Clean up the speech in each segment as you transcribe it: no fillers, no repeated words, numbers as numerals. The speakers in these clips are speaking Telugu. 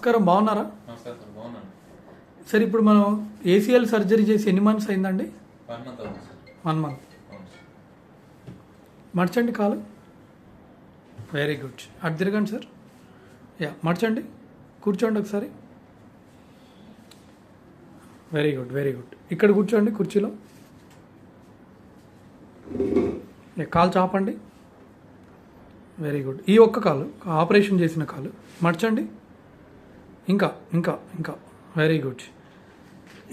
నమస్కారం, బాగున్నారా? నమస్కారం సార్, బాగున్నాను. సార్ ఇప్పుడు మనం ఏసీఎల్ సర్జరీ చేసి ఎన్ని మంత్స్ అయిందండి? 1 month అవుతుంది సార్. 1 month. అవును సార్. మర్చండి కాలు. Very good. అటు తిరగండి సార్. యా, మర్చండి. కూర్చోండి ఒకసారి. Very good, very good. ఇక్కడ కూర్చోండి కుర్చీలో. కాలు చాపండి. Very good. ఈ ఒక్క కాలు ఆపరేషన్ చేసిన కాలు మర్చండి. ఇంకా ఇంకా ఇంకా వెరీ గుడ్.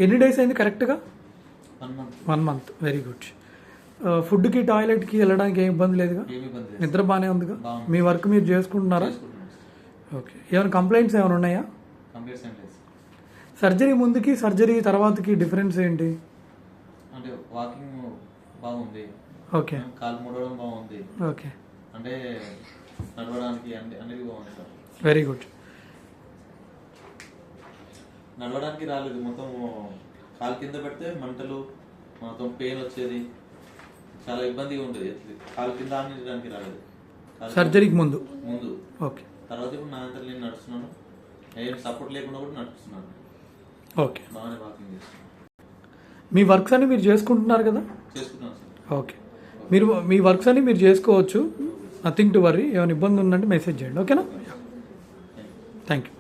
ఎన్ని డేస్ అయింది కరెక్ట్గా? 1 month. 1 month. Very good. ఫుడ్కి టాయిలెట్కి వెళ్ళడానికి ఏం ఇబ్బంది లేదుగా? ఏమి ఇబ్బంది లేదు. నిద్ర బాగానే ఉందిగా? బాగుంది. మీ వర్క్ మీరు చేసుకుంటున్నారా? చేసుకుంటున్నాను సార్. ఓకే. ఏమైనా కంప్లైంట్స్ ఏమైనా ఉన్నాయా? కంప్లీట్స్ ఏం లేదు సార్. సర్జరీ ముందుకి సర్జరీ తర్వాతకి డిఫరెన్స్ ఏంటి? అంటే వాకింగ్ బాగుంది, ఓకే కాలు ముడవడం బాగుంది, ఓకే అంటే నడవడానికి అన్నిటి బాగుంది సార్. Very good. నడవడానికి రాలేదు, మొత్తం కాలు కింద పెడితే మంటలు, మొత్తం పెయిన్ వచ్చేది, చాలా ఇబ్బందిగా ఉండేది. కాలు కింద ఆనించడానికి రాలేదు సర్జరీకి ముందు. ఓకే. తర్వాత ఇప్పుడు నా అంతా నేను నడుస్తున్నాను, ఏం సపోర్ట్ లేకుండా కూడా నడుస్తున్నాను. ఓకే. బాగానే వాకింగ్ చేస్తున్నాను. మీ వర్క్స్ అన్ని మీరు చేసుకుంటున్నారు కదా? చేసుకుంటున్నాను సార్. ఓకే. మీరు మీ వర్క్స్ అన్ని మీరు చేసుకోవచ్చు. Nothing to worry. ఏమైనా ఇబ్బంది ఉందంటే మెసేజ్ చేయండి. ఓకేనా? Thank you.